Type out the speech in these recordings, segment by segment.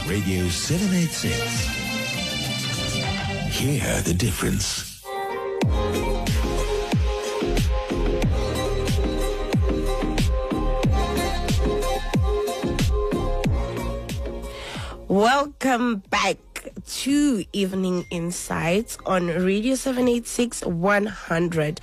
Radio 786. Hear the difference. Welcome back to Evening Insights on Radio 786 100.4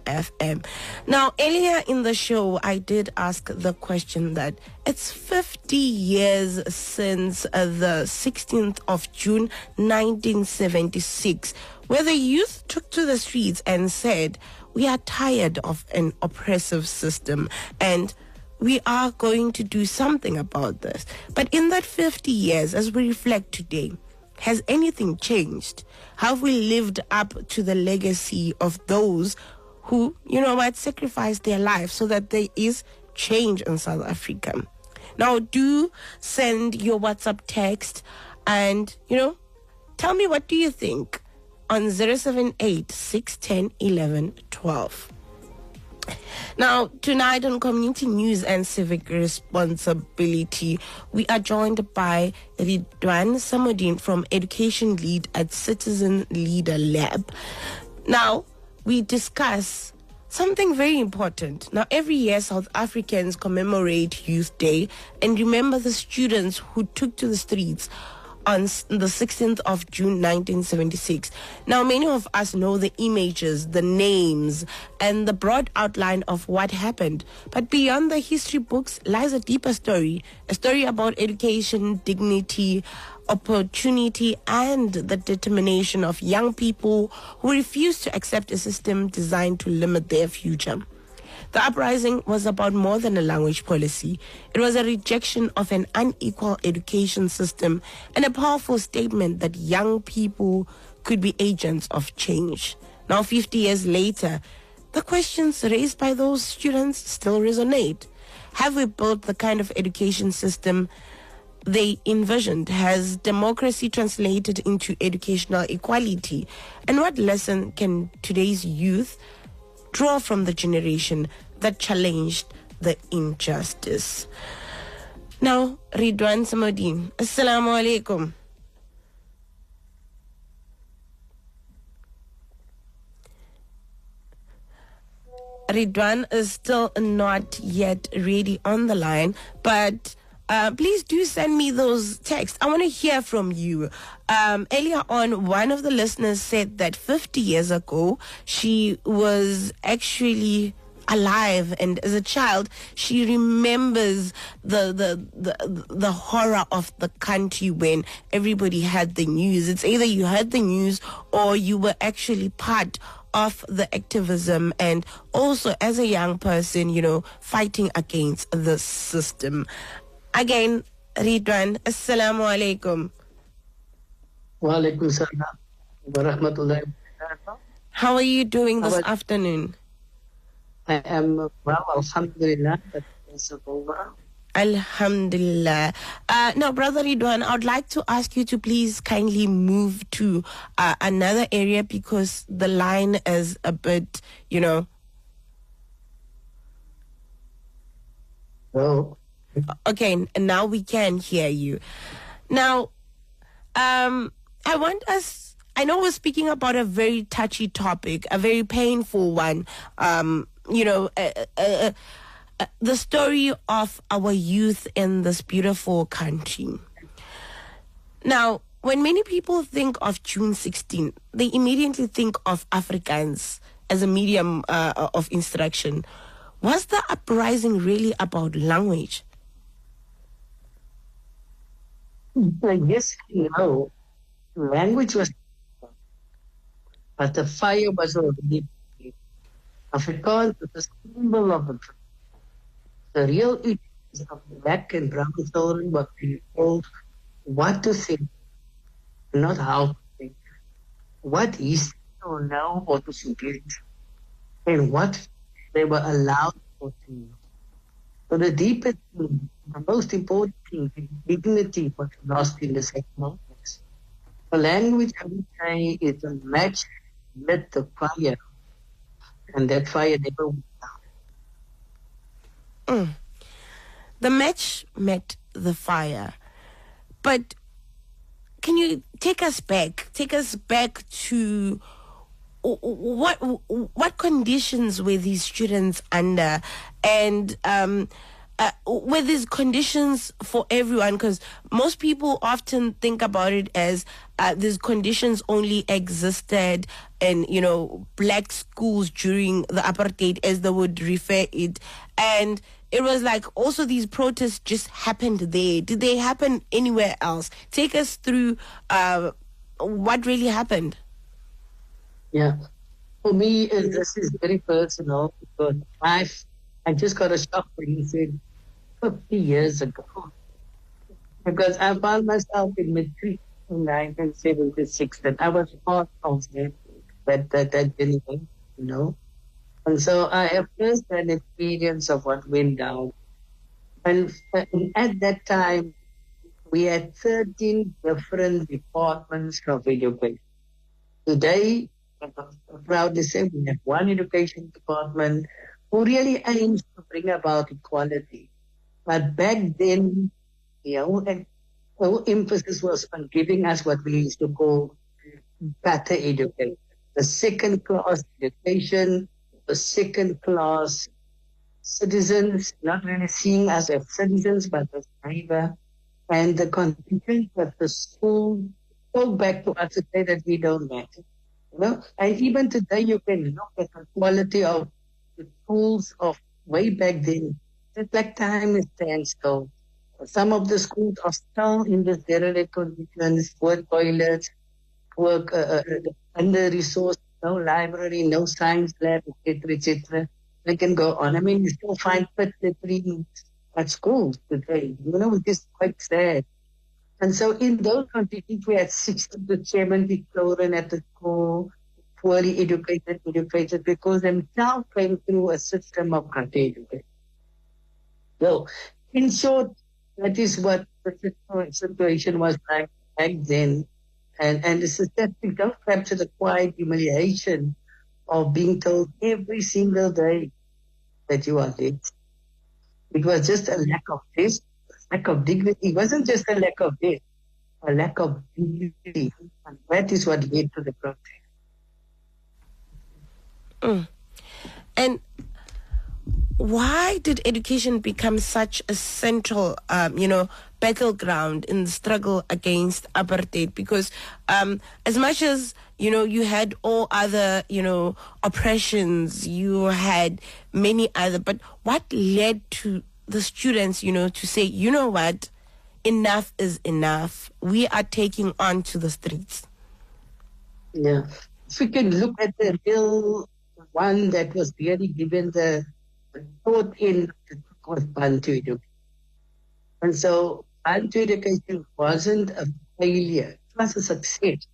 FM. Now, earlier in the show, I did ask the question that it's 50 years since the 16th of June 1976, where the youth took to the streets and said, we are tired of an oppressive system and we are going to do something about this. But in that 50 years, as we reflect today, has anything changed? Have we lived up to the legacy of those who, sacrificed their lives so that there is change in South Africa? Now, do send your WhatsApp text and, tell me, what do you think on 078 610 11 12. Now, tonight on Community News and Civic Responsibility, we are joined by Ridwan Samodien from Education Lead at Citizen Leader Lab. Now, we discuss something very important. Now, every year, South Africans commemorate Youth Day and remember the students who took to the streets on the 16th of June 1976. Now, many of us know the images, the names, and the broad outline of what happened. But beyond the history books lies a deeper story, a story about education, dignity, opportunity, and the determination of young people who refused to accept a system designed to limit their future. The uprising was about more than a language policy. It was a rejection of an unequal education system and a powerful statement that young people could be agents of change. Now, 50 years later, the questions raised by those students still resonate. Have we built the kind of education system they envisioned? Has democracy translated into educational equality? And what lesson can today's youth draw from the generation that challenged the injustice? Now, Ridwan Samodien, Assalamu alaikum. Ridwan is still not yet ready on the line, but please do send me those texts. I want to hear from you. Earlier on, one of the listeners said that 50 years ago, she was actually alive, and as a child, she remembers the horror of the country when everybody had the news. It's either you heard the news or you were actually part of the activism, and also as a young person, fighting against the system. Again, Ridwan, Assalamu alaikum. Wa alaikum salam wa rahmatullahi wa barakatuh. How are you doing this afternoon? I am well, alhamdulillah. Alhamdulillah. Now, Brother Ridwan, I would like to ask you to please kindly move to another area because the line is a bit, Well, okay, and now we can hear you. Now, I know we're speaking about a very touchy topic, a very painful one, the story of our youth in this beautiful country. Now, when many people think of June 16, they immediately think of Afrikaans as a medium of instruction. Was the uprising really about language? Yes, language was, but the fire was already. Afrikaans is a symbol of a truth. The real issues of black and brown children were being told what to think, not how to think, what is to know or to forget, and what they were allowed to do. So the deepest thing, the most important thing, is dignity was lost in the economics. The language, I would say, is a match with the fire, and that fire never went out. The match met the fire. But can you take us back to what conditions were these students under, and were these conditions for everyone? Because most people often think about it as these conditions only existed in, black schools during the apartheid, as they would refer it, and it was like also these protests just happened there. Did they happen anywhere else? Take us through what really happened. Yeah. For me, this is very personal because I just got a shock when you said 50 years ago. Because I found myself in matric in 1976, and I was part of that generation. And so I have first an experience of what went down. And at that time, we had 13 different departments of education. Today, I'm proud to say we have one education department who really aims to bring about equality. But back then, and our emphasis was on giving us what we used to call better education. The second class education, the second class citizens, not really seeing us as citizens, but as neighbor. And the conditions that the school go back to us to say that we don't matter. And even today you can look at the quality of the schools of way back then. It's like time stands still. Some of the schools are still in the derelict conditions, poor toilets, poor under-resourced, no library, no science lab, etc., etc. They can go on. I mean, you still find pit latrines at schools today, which is quite sad. And so in those conditions, we had 60 to 70 children at the school, poorly educated because themselves came through a system of country education. So, in short, that is what the situation was like back then. And the statistics don't capture the quiet humiliation of being told every single day that you are late. It was just a lack of this, lack of dignity. It wasn't just a lack of this, a lack of dignity. And that is what led to the protest. And why did education become such a central, battleground in the struggle against apartheid? Because as much as, you had all other, oppressions, you had many other, but what led to the students, to say, what, enough is enough. We are taking on to the streets. Yeah. If we can look at the real one that was really given the thought in was Bantu education. And so Bantu education wasn't a failure, it was a success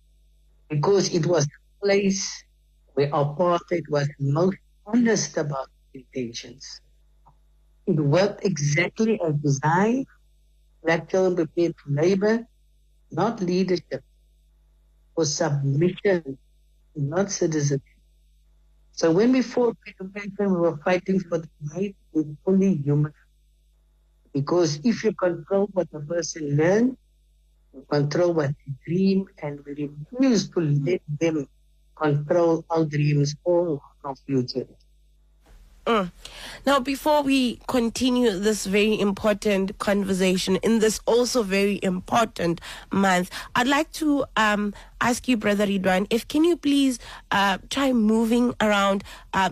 because it was a place where apartheid was most honest about intentions. It worked exactly as designed. Black children prepared for labor, not leadership, for submission, not citizenship. So when we fought education, we were fighting for the right to be fully human. Because if you control what a person learns, you control what they dream, and we refuse to let them control our dreams or our future. Now, before we continue this very important conversation in this also very important month, I'd like to ask you, Brother Ridwan, can you please try moving around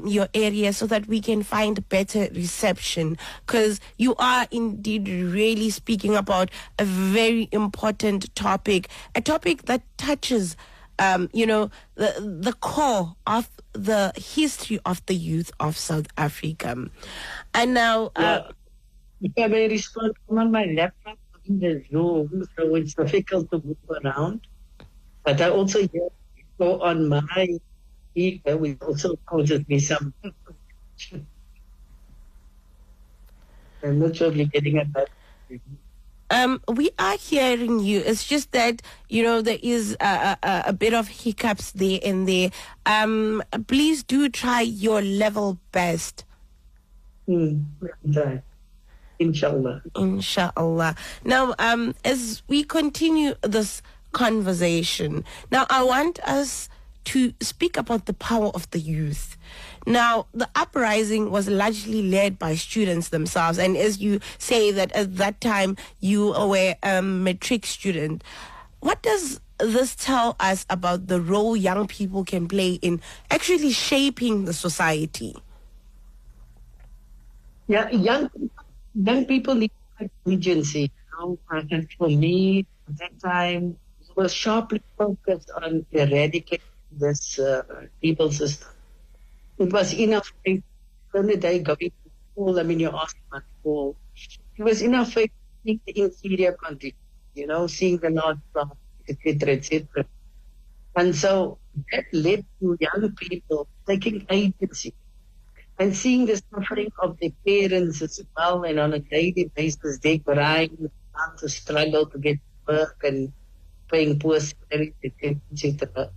your area so that we can find better reception? Because you are indeed really speaking about a very important topic, a topic that touches the core of the history of the youth of South Africa. And now... if I may respond, I'm on my laptop in the Zoom, so it's difficult to move around. But I also hear go on my speaker, which also causes me some... I'm not sure if you're getting at that. We are hearing you. It's just that, there is a bit of hiccups there and there. Please do try your level best. Right. Inshallah. Inshallah. Now, as we continue this conversation, now I want us to speak about the power of the youth. Now, the uprising was largely led by students themselves, and as you say that at that time you were a matric student, what does this tell us about the role young people can play in actually shaping the society? Yeah, young people need agency. And for me, at that time, we were sharply focused on eradicating this people system. It was enough when the day going to school. I mean, you asked about school. It was enough for seeing the inferior conditions, seeing the large class, etc., etc. And so that led to young people taking agency and seeing the suffering of their parents as well, and on a daily basis they grind out to struggle to get work and paying poor salaries, etc.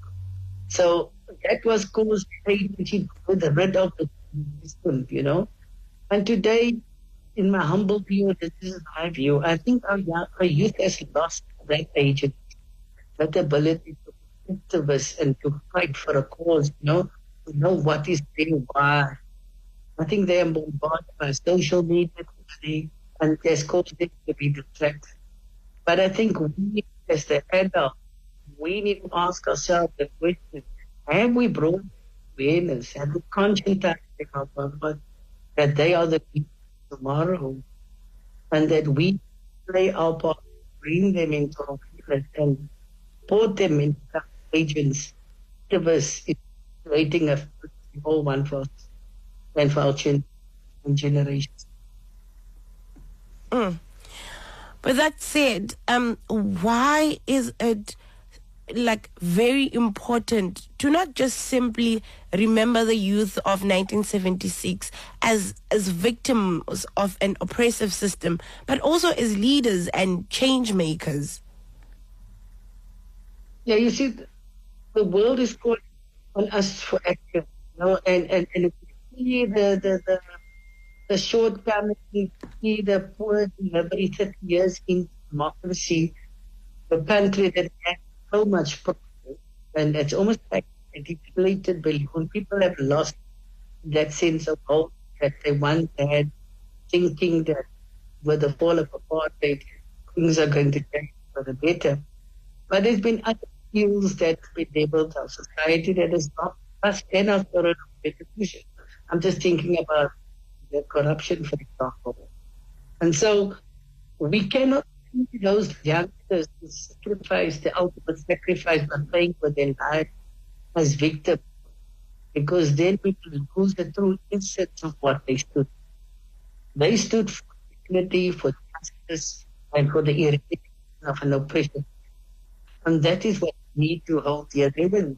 So that was caused agency to get rid of the system, And today, in my humble view, this is my view, I think our youth has lost that agency, that ability to be activists and to fight for a cause, to know what is being why. I think they are bombarded by social media today, and there's caused them to be distracted. But I think we, as the adults, we need to ask ourselves the question, have we brought awareness, have we conscientized about that they are the people of tomorrow, and that we play our part, bring them into our field and support them in agents, activists, in creating a whole one for us and for our children and generations. With that said, why is it very important to not just simply remember the youth of 1976 as victims of an oppressive system, but also as leaders and change makers? Yeah, you see, the world is calling on us for action, and if you see the shortcomings, see the poor delivery 30 years in democracy, the country that has so much progress, and it's almost like a depleted belief. When people have lost that sense of hope that they once had, thinking that with the fall of apartheid, things are going to change for the better. But there's been other ills that bedeviled our society that has not us and our current institution. I'm just thinking about the corruption, for example. And so we cannot see those youngsters who sacrifice the ultimate sacrifice by paying for their life as victims, because then we will lose the true essence of what they stood. They stood for dignity, for justice, and for the eradication of an oppression. And that is what we need to hold here. They were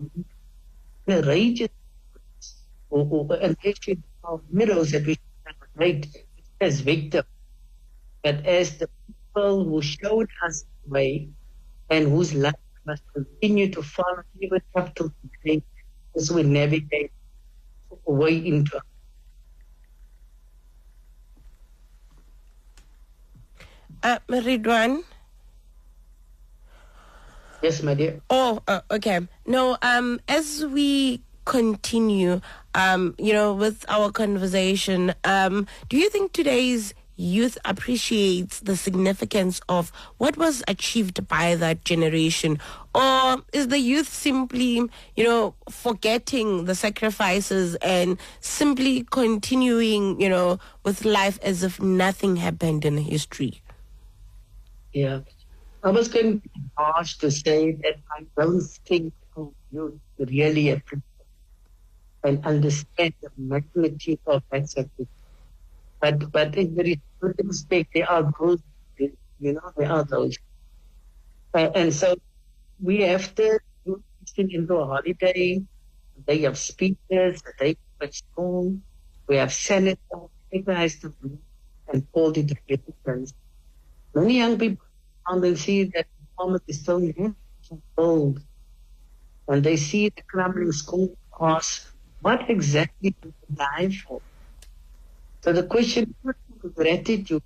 courageous, and they should have heroes that we should celebrate as victims, but as the people who showed us the way and whose life must continue to follow even up to today as we navigate way into. Ridwan? Yes, my dear. Okay. No, as we continue, with our conversation, do you think today's youth appreciates the significance of what was achieved by that generation? Or is the youth simply, forgetting the sacrifices and simply continuing, with life as if nothing happened in history? Yeah. I was going to be harsh to say that I don't think you really appreciate and understand the magnitude of that sacrifice. But in very good respect, there are those, there are those. And so we have to do this into a holiday. They have speakers, they have school. We have senators, recognize the and all the difference. Many young people and they see that the farmers is so old, and they see the crumbling school costs. What exactly do they die for? So the question is gratitude.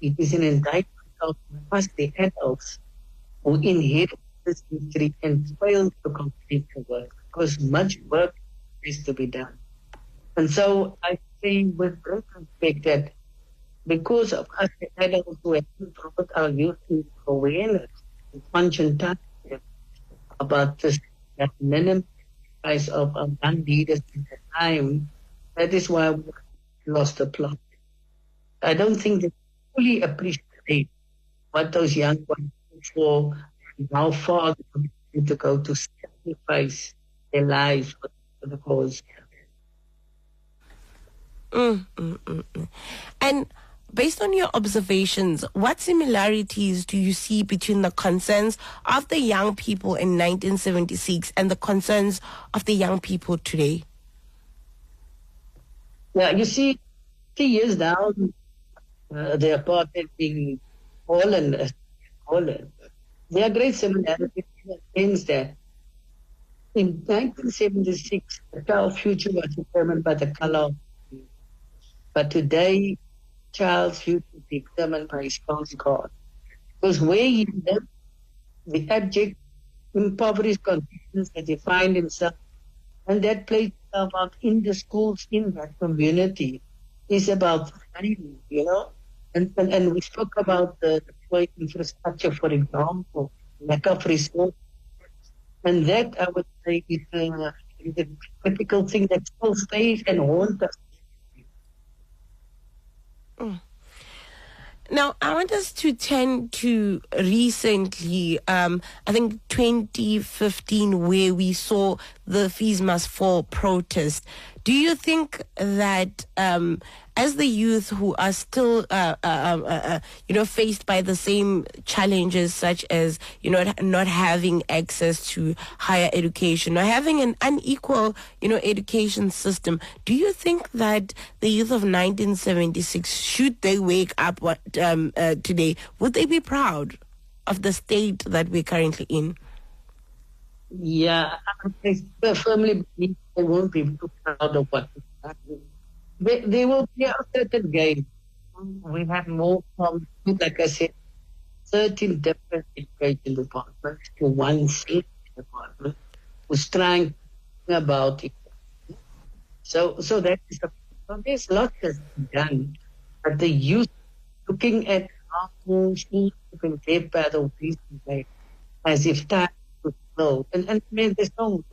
it is an indictment of us, the adults, who inherit this history and fail to complete the work, because much work is to be done. And so I say with great respect that because of us, the adults who have brought our youth into awareness and conscientiousness about this minimum price of young leaders at the time, that is why we lost the plot. I don't think they fully appreciate what those young ones do for and how far they need to go to sacrifice their lives for the cause. And based on your observations, what similarities do you see between the concerns of the young people in 1976 and the concerns of the young people today? Yeah, you see, 3 years down, the apartheid being Holland, there are great similarities in the sense that in 1976, the child's future was determined by the color of skin. But today, child's future is determined by his spouse card. Because where he lives, the abject, impoverished conditions that he find himself, and that plays itself out in the schools in that community, is about value, And we spoke about the poor infrastructure, for example, lack of resources. And that, I would say, is a critical thing that still stays and haunts us. Now, I want us to turn to recently, I think 2015, where we saw the Fees Must Fall protest. Do you think that as the youth who are still, faced by the same challenges such as, not having access to higher education or having an unequal, education system, do you think that the youth of 1976, should they wake up today, would they be proud of the state that we're currently in? Yeah, I firmly believe they won't be too proud of what is happening. They will play a certain game. We have more from, like I said, 13 different education departments to one state department who's trying to think about it. So that is so there's lots that's been done. But the youth looking at how schools can take part of these things as if time to flow. And I mean, there's no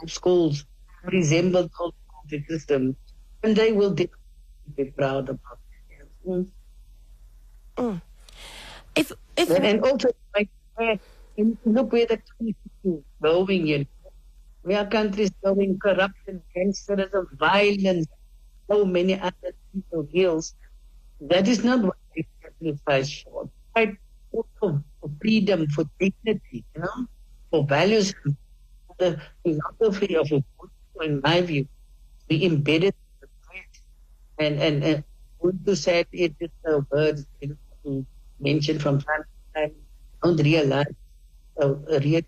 schools resemble the system, and they will be proud about it. And also, like, look where the country is going. Where our country is going, corruption, cancerism, violence, so many other people ills. That is not what we sacrifice for. Fight for freedom, for dignity, for values, the philosophy of a in my view, we embedded and to say it is a word mentioned from time to time. Don't realize real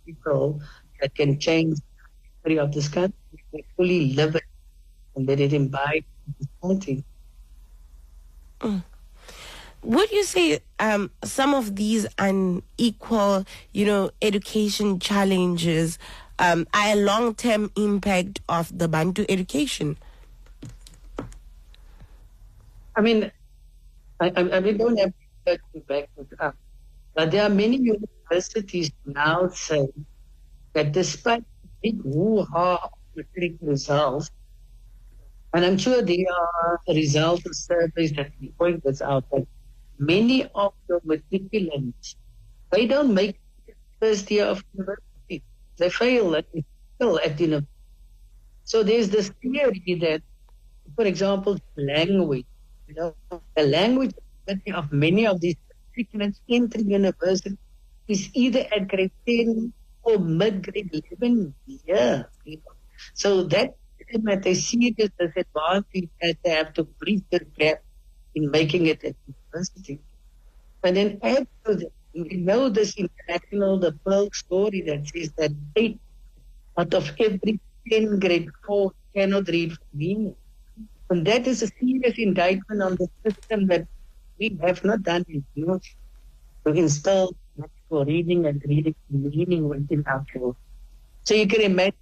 people that can change the history of this country. We fully live it and let it imbibe this country. Would you say some of these unequal, education challenges are a long-term impact of the Bantu education? I mean, I don't have to back it up, but there are many universities now saying that despite the big hoo-ha of matric results, and I'm sure there are results of surveys that point this out, that many of the matriculants, they don't make the first year of university. They fail at university. So there's this theory that, for example, language, the language of many of these matriculants entering university is either at grade 10 or mid-grade 11 year. So that is at a serious disadvantage as they have to bridge the gap in making it at university. And then add to that, we know this international, the Pearl story that says that 8 out of every 10 grade 4 cannot read for meaning. And that is a serious indictment on the system that we have not done enough to install for reading and reading meaning within our children. So you can imagine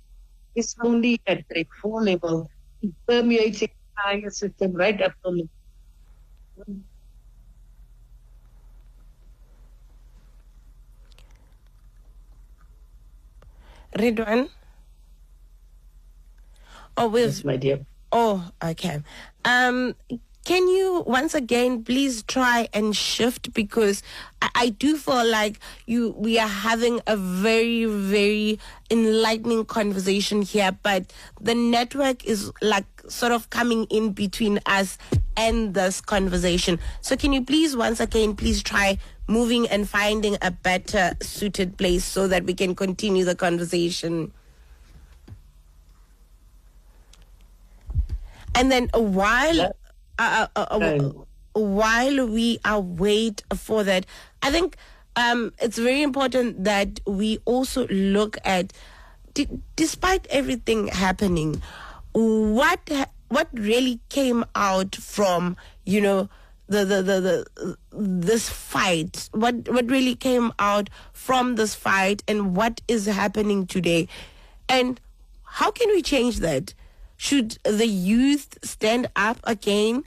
it's only at grade 4 level, it permeates the entire system right up to Ridwan? Oh, yes, my dear. Oh, okay. Can you once again please try and shift, because I do feel like we are having a very, very enlightening conversation here, but the network is like sort of coming in between us and this conversation. So can you please once again please try moving and finding a better suited place so that we can continue the conversation? And then while we await for that, I think it's very important that we also look at, despite everything happening, what really came out from, you know, this fight. What really came out from this fight, and what is happening today, and how can we change that? Should the youth stand up again?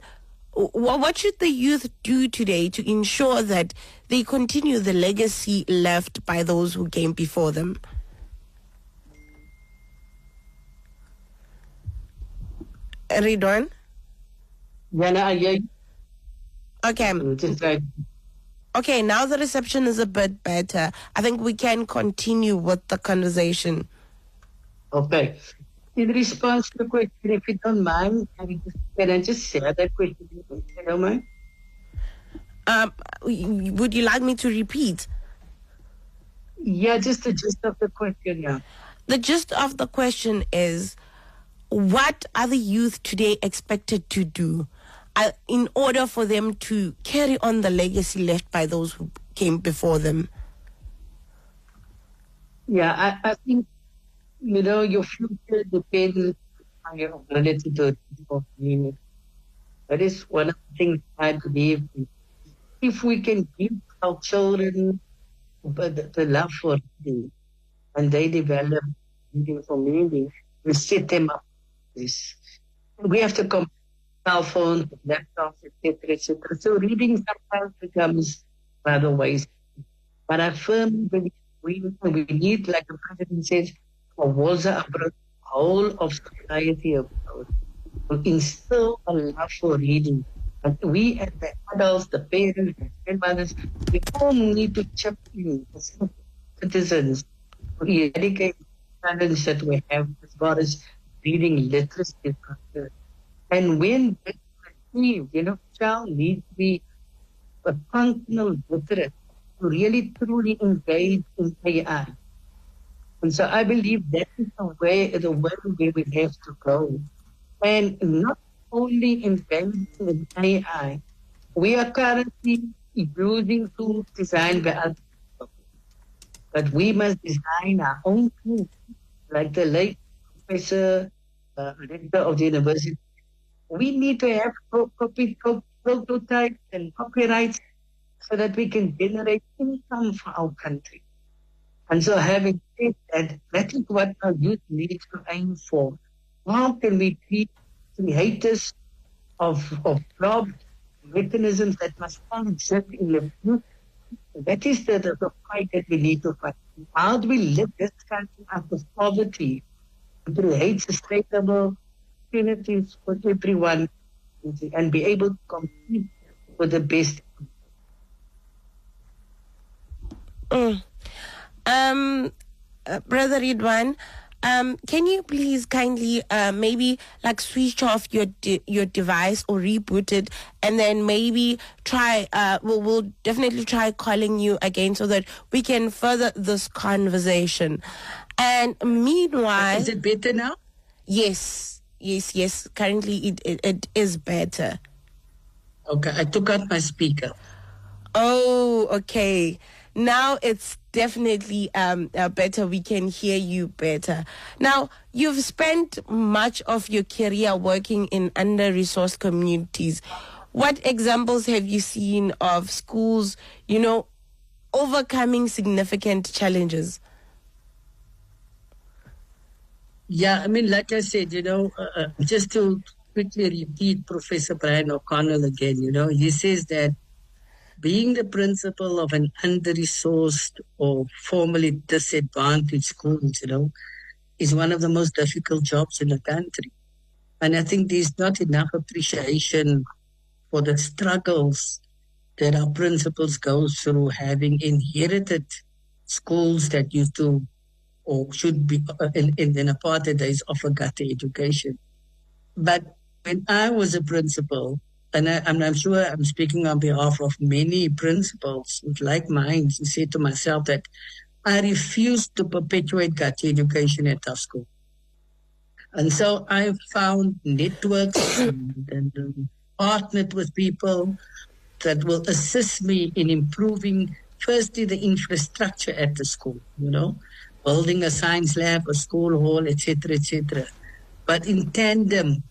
What should the youth do today to ensure that they continue the legacy left by those who came before them? Ridwan? Okay. Okay, now the reception is a bit better. I think we can continue with the conversation. Okay. In response to the question, if you don't mind, can I just share that question? If you don't mind? Would you like me to repeat? Yeah, just the gist of the question, yeah. The gist of the question is, what are the youth today expected to do in order for them to carry on the legacy left by those who came before them? Yeah, I think, you know, your future depends on your ability to community. That is one of the things I believe. If we can give our children the love for reading, and they develop reading for meaning, we set them up for this. We have to compare cell phones, laptops, etc., etc. So reading sometimes becomes rather waste. But I firmly believe we need, like the president says, a Waza approach, whole of society approach, to instill a love for reading. And we as the adults, the parents, the grandmothers, we all need to chip in as citizens to eradicate the challenge that we have as far as reading literacy is concerned. And when that's achieved, you know, child needs to be a functional literate to really truly engage in AI. And so I believe that is the way we will have to go. And not only engaging in AI, we are currently using tools designed by other people. But we must design our own tools, like the late professor, rector of the university. We need to have prototypes and copyrights so that we can generate income for our country. And so having said that, that is what our youth needs to aim for. How can we treat creators of jobs, mechanisms that must all exist in the future? That is the fight that we need to fight. How do we lift this country out of poverty to create sustainable opportunities for everyone and be able to compete for the best? Brother Ridwan, can you please kindly maybe like switch off your device or reboot it, and then maybe try we'll definitely try calling you again so that we can further this conversation. And meanwhile, is it better now? Yes. Currently it is better. Okay, I took out my speaker. Oh, okay. Now it's definitely better. We can hear you better. Now, you've spent much of your career working in under-resourced communities. What examples have you seen of schools, overcoming significant challenges? Yeah, I mean, like I said, just to quickly repeat Professor Brian O'Connell again, he says that being the principal of an under-resourced or formally disadvantaged schools, is one of the most difficult jobs in the country. And I think there's not enough appreciation for the struggles that our principals go through, having inherited schools that used to or should be in the apartheid days offer gutter education. But when I was a principal, and I'm sure I'm speaking on behalf of many principals with like minds, who said to myself that I refused to perpetuate gutter education at our school. And so I found networks and partnered with people that will assist me in improving, firstly, the infrastructure at the school, building a science lab, a school hall, etc., etc. But in tandem,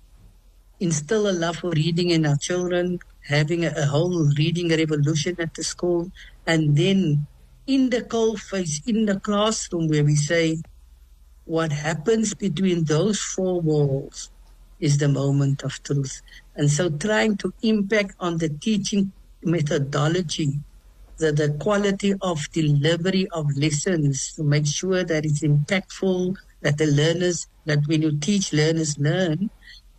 instill a love for reading in our children, having a whole reading revolution at the school, and then in the coalface, in the classroom, where we say, what happens between those four walls is the moment of truth. And so trying to impact on the teaching methodology, the quality of delivery of lessons to make sure that it's impactful, that the learners, that when you teach, learners learn.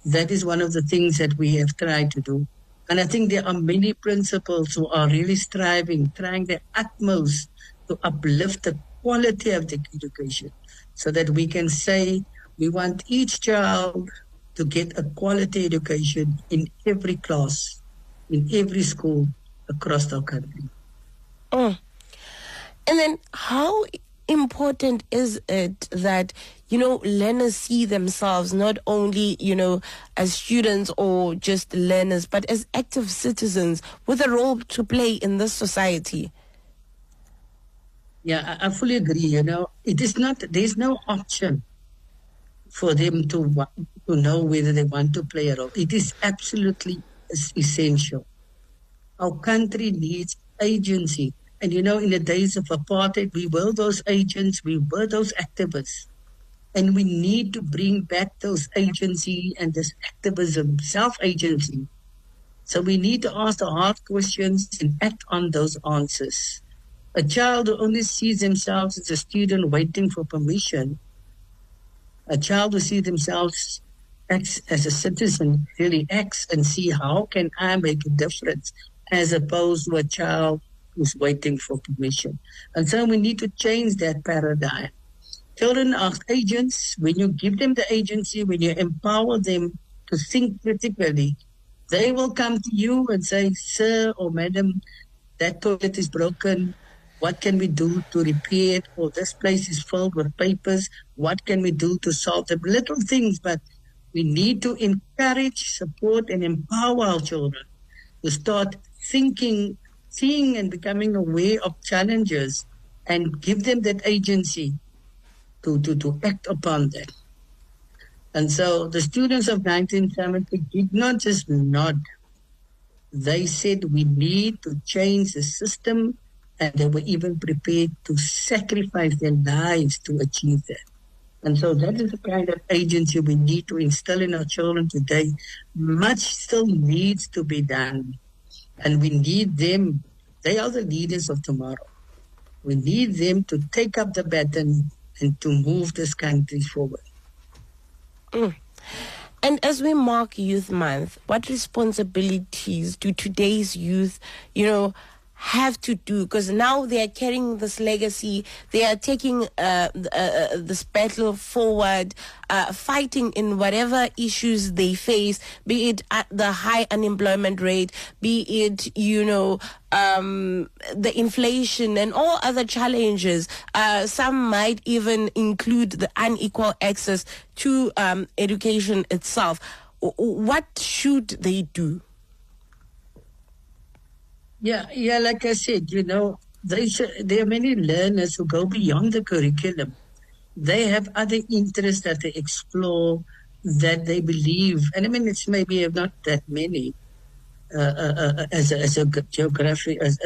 That is one of the things that we have tried to do. And I think there are many principals who are really striving, trying their utmost to uplift the quality of the education so that we can say we want each child to get a quality education in every class, in every school across our country. And then how important is it that, learners see themselves not only, as students or just learners, but as active citizens with a role to play in this society? Yeah, I fully agree. It is not, there's no option for them to know whether they want to play a role. It is absolutely essential. Our country needs agency. And in the days of apartheid, we were those agents, we were those activists. And we need to bring back those agency and this activism, self-agency. So we need to ask the hard questions and act on those answers. A child who only sees themselves as a student waiting for permission, a child who sees themselves as a citizen really acts and see how can I make a difference, as opposed to a child who's waiting for permission. And so we need to change that paradigm. Children are agents. When you give them the agency, when you empower them to think critically, they will come to you and say, sir or madam, that toilet is broken. What can we do to repair it? Or this place is filled with papers. What can we do to solve the little things? But we need to encourage, support, and empower our children to start thinking, seeing, and becoming aware of challenges, and give them that agency to act upon that. And so the students of 1970 did not just nod. They said we need to change the system, and they were even prepared to sacrifice their lives to achieve that. And so that is the kind of agency we need to instill in our children today. Much still needs to be done. And we need them. They are the leaders of tomorrow. We need them to take up the baton and to move this country forward. And as we mark Youth Month, what responsibilities do today's youth, have to do? Because now they are carrying this legacy. They are taking this battle forward, fighting in whatever issues they face, be it at the high unemployment rate, be it, the inflation and all other challenges. Some might even include the unequal access to education itself. What should they do? Yeah, like I said, there are many learners who go beyond the curriculum. They have other interests that they explore, that they believe. And I mean, it's maybe not that many. as a geography, as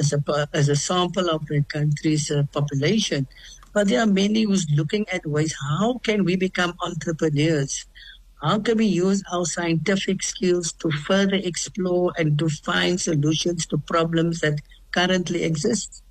a sample of the country's population. But there are many who's looking at ways, how can we become entrepreneurs? How can we use our scientific skills to further explore and to find solutions to problems that currently exist?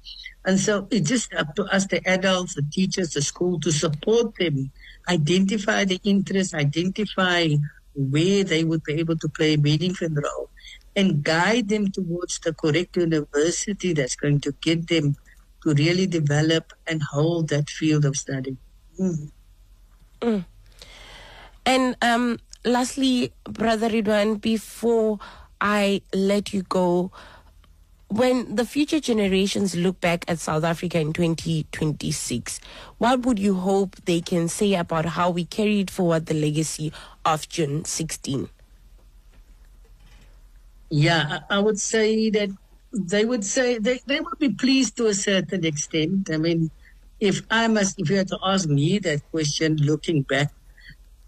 And so it's just up to us, the adults, the teachers, the school, to support them, identify the interests, identify where they would be able to play a meaningful role, and guide them towards the correct university that's going to get them to really develop and hold that field of study. And lastly, Brother Ridwan, before I let you go, when the future generations look back at South Africa in 2026, what would you hope they can say about how we carried forward the legacy of June 16? Yeah, I would say that they would say they would be pleased to a certain extent. I mean, if you had to ask me that question looking back,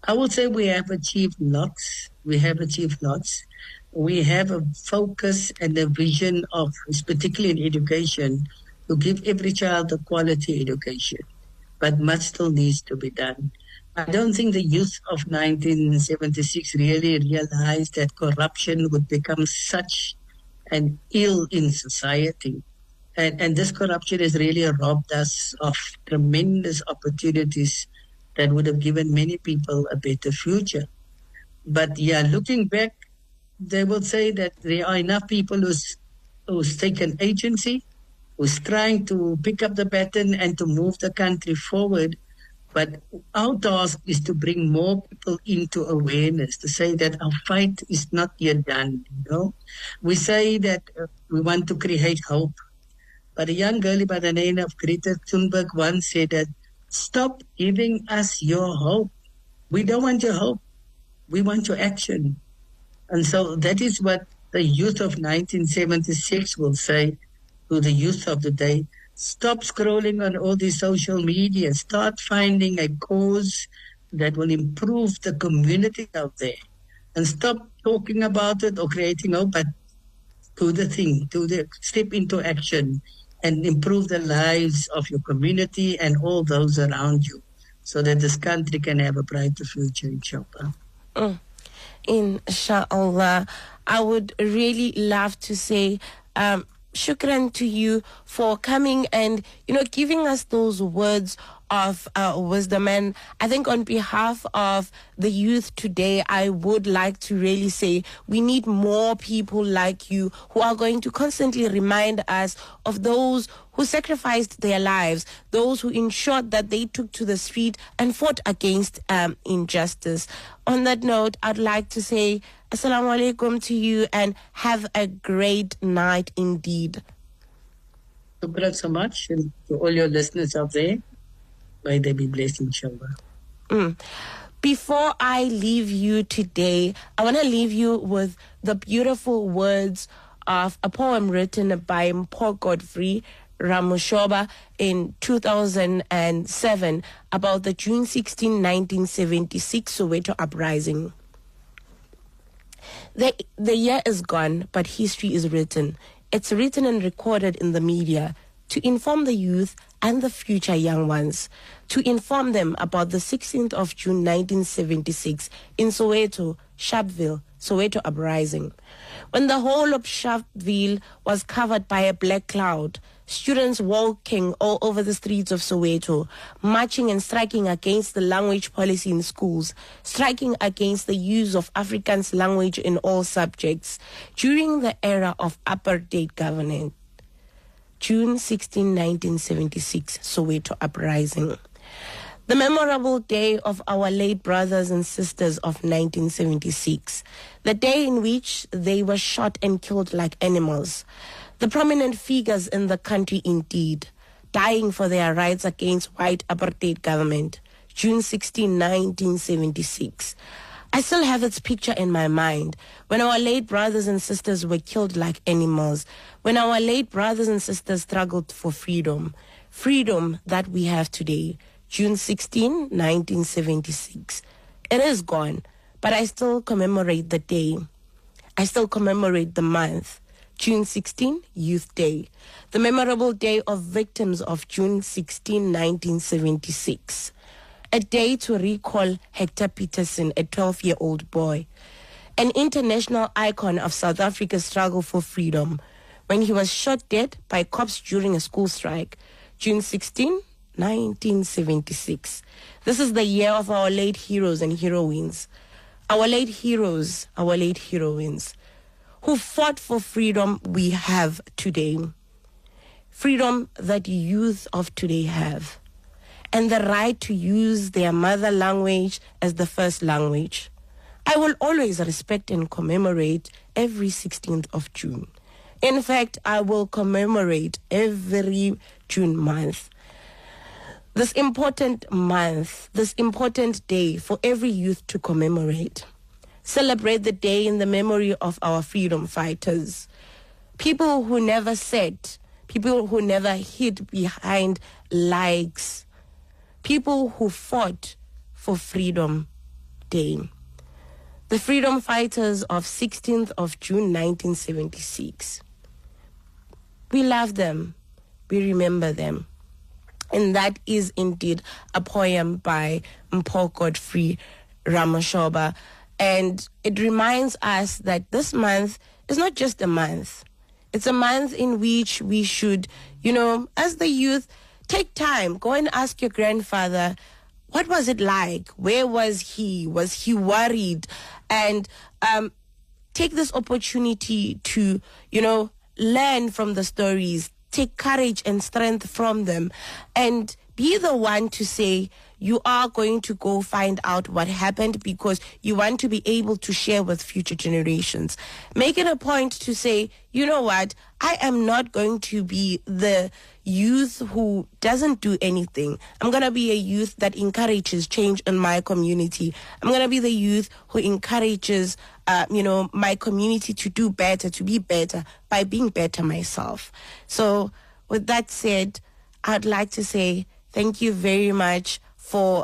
I would say we have achieved lots. We have achieved lots. We have a focus and a vision of, particularly in education, to give every child a quality education. But much still needs to be done. I don't think the youth of 1976 really realized that corruption would become such an ill in society. And this corruption has really robbed us of tremendous opportunities that would have given many people a better future. But yeah, looking back, they will say that there are enough people who's taken agency, who's trying to pick up the baton and to move the country forward. But our task is to bring more people into awareness, to say that our fight is not yet done. We say that we want to create hope. But a young girl by the name of Greta Thunberg once said that, stop giving us your hope. We don't want your hope. We want your action. And so that is what the youth of 1976 will say to the youth of the day. Stop scrolling on all these social media. Start finding a cause that will improve the community out there. And stop talking about it or creating hope, but do the thing, step into action and improve the lives of your community and all those around you so that this country can have a brighter future, inshallah. Inshallah. I would really love to say shukran to you for coming and, giving us those words of wisdom. And I think on behalf of the youth today, I would like to really say we need more people like you who are going to constantly remind us of those who sacrificed their lives, those who ensured that they took to the street and fought against injustice. On that note, I'd like to say Assalamu alaikum to you and have a great night indeed. Shukran so much, and to all your listeners out there, may they be blessed, inshallah. Before I leave you today, I want to leave you with the beautiful words of a poem written by Mpho Godfrey Ramushoba in 2007 about the June 16, 1976 Soweto uprising. The year is gone, but history is written. It's written and recorded in the media to inform the youth and the future young ones, to inform them about the 16th of June 1976 in Soweto, Sharpeville, Soweto uprising. When the whole of Sharpeville was covered by a black cloud, students walking all over the streets of Soweto, marching and striking against the language policy in schools, striking against the use of Afrikaans language in all subjects during the era of apartheid government. June 16, 1976, Soweto uprising. The memorable day of our late brothers and sisters of 1976, the day in which they were shot and killed like animals. The prominent figures in the country indeed, dying for their rights against white apartheid government. June 16, 1976. I still have its picture in my mind, when our late brothers and sisters were killed like animals, when our late brothers and sisters struggled for freedom, freedom that we have today. June 16, 1976. It is gone, but I still commemorate the day. I still commemorate the month. June 16, Youth Day, the memorable day of victims of June 16, 1976. A day to recall Hector Peterson, a 12-year-old boy, an international icon of South Africa's struggle for freedom, when he was shot dead by cops during a school strike, June 16, 1976. This is the year of our late heroes and heroines. Our late heroes, our late heroines, who fought for freedom we have today. Freedom that youth of today have. And the right to use their mother language as the first language. I will always respect and commemorate every 16th of June. In fact, I will commemorate every June month. This important month, this important day for every youth to commemorate. Celebrate the day in the memory of our freedom fighters. People who never sat, people who never hid behind likes. People who fought for Freedom Day. The freedom fighters of 16th of June 1976. We love them. We remember them. And that is indeed a poem by Mpho Godfrey Ramashoba. And it reminds us that this month is not just a month. It's a month in which we should, as the youth, take time. Go and ask your grandfather, what was it like? Where was he? Was he worried? And take this opportunity to, learn from the stories, take courage and strength from them, and be the one to say, you are going to go find out what happened because you want to be able to share with future generations. Make it a point to say, you know what, I am not going to be the youth who doesn't do anything. I'm going to be a youth that encourages change in my community. I'm going to be the youth who encourages, my community to do better, to be better by being better myself. So with that said, I'd like to say thank you very much for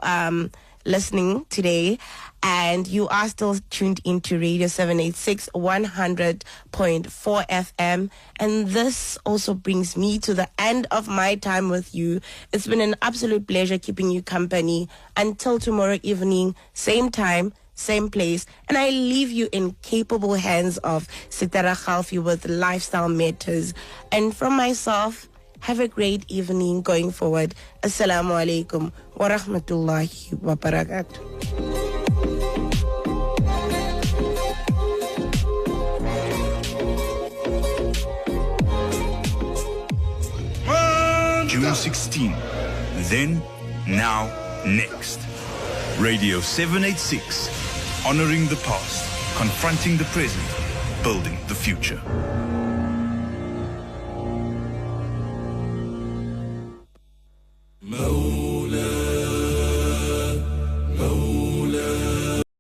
listening today. And you are still tuned into Radio 786 100.4 FM. And this also brings me to the end of my time with you. It's been an absolute pleasure keeping you company. Until tomorrow evening, same time, same place. And I leave you in capable hands of Sitara Khalfi with Lifestyle Matters. And from myself, have a great evening going forward. Assalamu alaikum wa rahmatullahi wa barakatuh. June 16. Then, now, next. Radio 786. Honoring the past, confronting the present, building the future.